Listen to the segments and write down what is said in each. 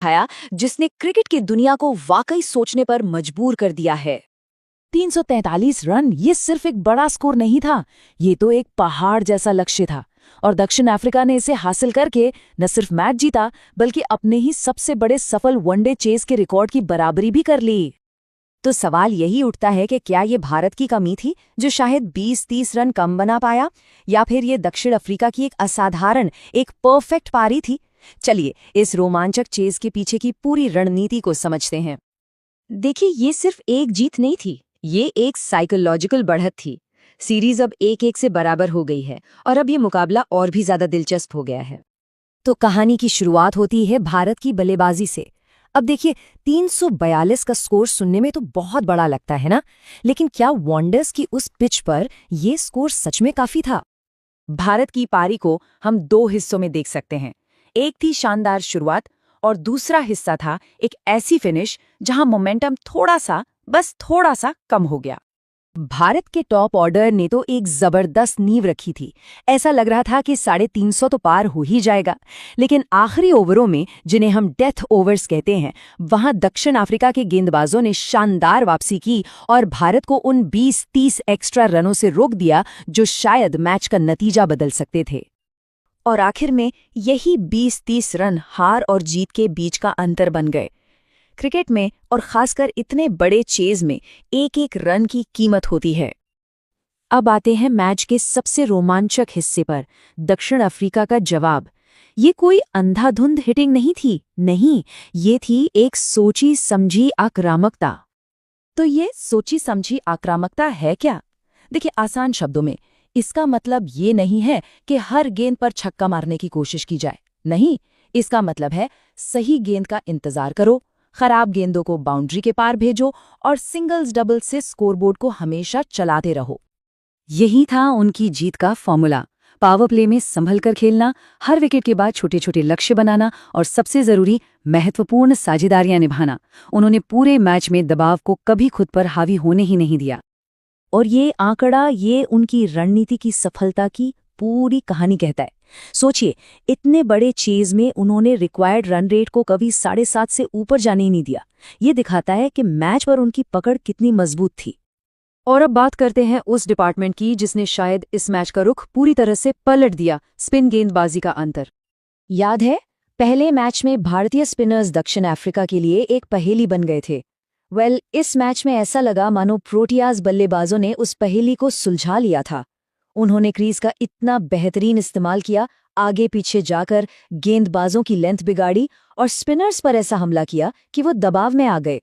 दिखाया जिसने क्रिकेट की दुनिया को वाकई सोचने पर मजबूर कर दिया है। 343 रन ये सिर्फ एक बड़ा स्कोर नहीं था, ये तो एक पहाड़ जैसा लक्ष्य था। और दक्षिण अफ्रीका ने इसे हासिल करके न सिर्फ मैच जीता बल्कि अपने ही सबसे बड़े सफल वनडे चेस के रिकॉर्ड की बराबरी भी कर ली। तो सवाल यही उठता है कि क्या ये भारत की कमी थी जो शायद 20-30 रन कम बना पाया, या फिर ये दक्षिण अफ्रीका की एक असाधारण, एक परफेक्ट पारी थी। चलिए इस रोमांचक चेस के पीछे की पूरी रणनीति को समझते हैं। देखिए, ये सिर्फ एक जीत नहीं थी, ये एक साइकोलॉजिकल बढ़त थी। सीरीज अब 1-1 से बराबर हो गई है और अब ये मुकाबला और भी ज्यादा दिलचस्प हो गया है। तो कहानी की शुरुआत होती है भारत की बल्लेबाजी से। अब देखिए, 342 का स्कोर सुनने में तो बहुत बड़ा लगता है ना, लेकिन क्या वॉन्डर्स की उस पिच पर यह स्कोर सच में काफी था? भारत की पारी को हम दो हिस्सों में देख सकते हैं। एक थी शानदार शुरुआत और दूसरा हिस्सा था एक ऐसी फिनिश जहां मोमेंटम बस थोड़ा सा कम हो गया। भारत के टॉप ऑर्डर ने तो एक जबरदस्त नींव रखी थी। ऐसा लग रहा था कि 350 तो पार हो ही जाएगा, लेकिन आखिरी ओवरों में, जिन्हें हम डेथ ओवर्स कहते हैं, वहां दक्षिण अफ्रीका के गेंदबाजों ने शानदार वापसी की और भारत को उन 20-30 एक्स्ट्रा रनों से रोक दिया जो शायद मैच का नतीजा बदल सकते थे। और आखिर में यही 20-30 रन हार और जीत के बीच का अंतर बन गए। क्रिकेट में और खासकर इतने बड़े चेज में एक एक रन की कीमत होती है। अब आते हैं मैच के सबसे रोमांचक हिस्से पर, दक्षिण अफ्रीका का जवाब। ये कोई अंधाधुंध हिटिंग नहीं थी, नहीं, ये थी एक सोची समझी आक्रामकता। तो ये सोची समझी आक्रामकता है क्या? देखिए, आसान शब्दों में इसका मतलब ये नहीं है कि हर गेंद पर छक्का मारने की कोशिश की जाए, नहीं, इसका मतलब है सही गेंद का इंतजार करो, खराब गेंदों को बाउंड्री के पार भेजो और सिंगल्स डबल से स्कोरबोर्ड को हमेशा चलाते रहो। यही था उनकी जीत का फॉर्मूला। पावर प्ले में संभल कर खेलना, हर विकेट के बाद छोटे छोटे लक्ष्य बनाना और सबसे जरूरी, महत्वपूर्ण साझेदारियां निभाना। उन्होंने पूरे मैच में दबाव को कभी खुद पर हावी होने ही नहीं दिया। और ये आंकड़ा, ये उनकी रणनीति की सफलता की पूरी कहानी कहता है। सोचिए, इतने बड़े चेज में उन्होंने रिक्वायर्ड रन रेट को कभी 7.5 से ऊपर जाने ही नहीं दिया। ये दिखाता है कि मैच पर उनकी पकड़ कितनी मजबूत थी। और अब बात करते हैं उस डिपार्टमेंट की जिसने शायद इस मैच का रुख पूरी तरह से पलट दिया, स्पिन गेंदबाजी का अंतर। याद है, पहले मैच में भारतीय स्पिनर्स दक्षिण अफ्रीका के लिए एक पहेली बन गए थे। इस मैच में ऐसा लगा मानो प्रोटियाज बल्लेबाजों ने उस पहेली को सुलझा लिया था। उन्होंने क्रीज का इतना बेहतरीन इस्तेमाल किया, आगे पीछे जाकर गेंदबाजों की लेंथ बिगाड़ी और स्पिनर्स पर ऐसा हमला किया कि वो दबाव में आ गए।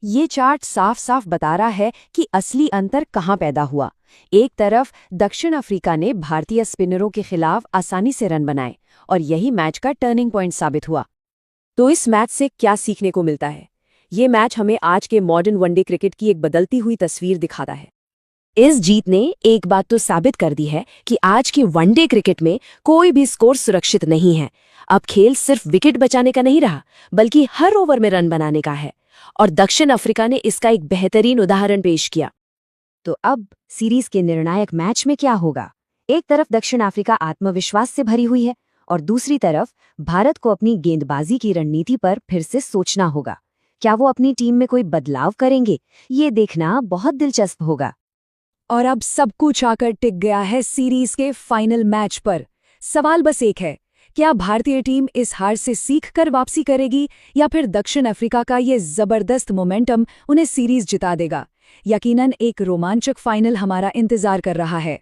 ये चार्ट साफ साफ बता रहा है कि असली अंतर कहाँ पैदा हुआ। एक तरफ दक्षिण अफ्रीका ने भारतीय स्पिनरों के खिलाफ आसानी से रन बनाए और यही मैच का टर्निंग पॉइंट साबित हुआ। तो इस मैच से क्या सीखने को मिलता है? ये मैच हमें आज के मॉडर्न वनडे क्रिकेट की एक बदलती हुई तस्वीर दिखाता है। इस जीत ने एक बात तो साबित कर दी है कि आज की वनडे क्रिकेट में कोई भी स्कोर सुरक्षित नहीं है। अब खेल सिर्फ विकेट बचाने का नहीं रहा, बल्कि हर ओवर में रन बनाने का है। और दक्षिण अफ्रीका ने इसका एक बेहतरीन उदाहरण पेश किया। तो अब सीरीज के निर्णायक मैच में क्या होगा? एक तरफ दक्षिण अफ्रीका आत्मविश्वास से भरी हुई है और दूसरी तरफ भारत को अपनी गेंदबाजी की रणनीति पर फिर से सोचना होगा। क्या वो अपनी टीम में कोई बदलाव करेंगे? ये देखना बहुत दिलचस्प होगा। और अब सब कुछ आकर टिक गया है सीरीज के फाइनल मैच पर। सवाल बस एक है, क्या भारतीय टीम इस हार से सीख कर वापसी करेगी या फिर दक्षिण अफ्रीका का ये जबरदस्त मोमेंटम उन्हें सीरीज जिता देगा? यकीनन एक रोमांचक फाइनल हमारा इंतजार कर रहा है।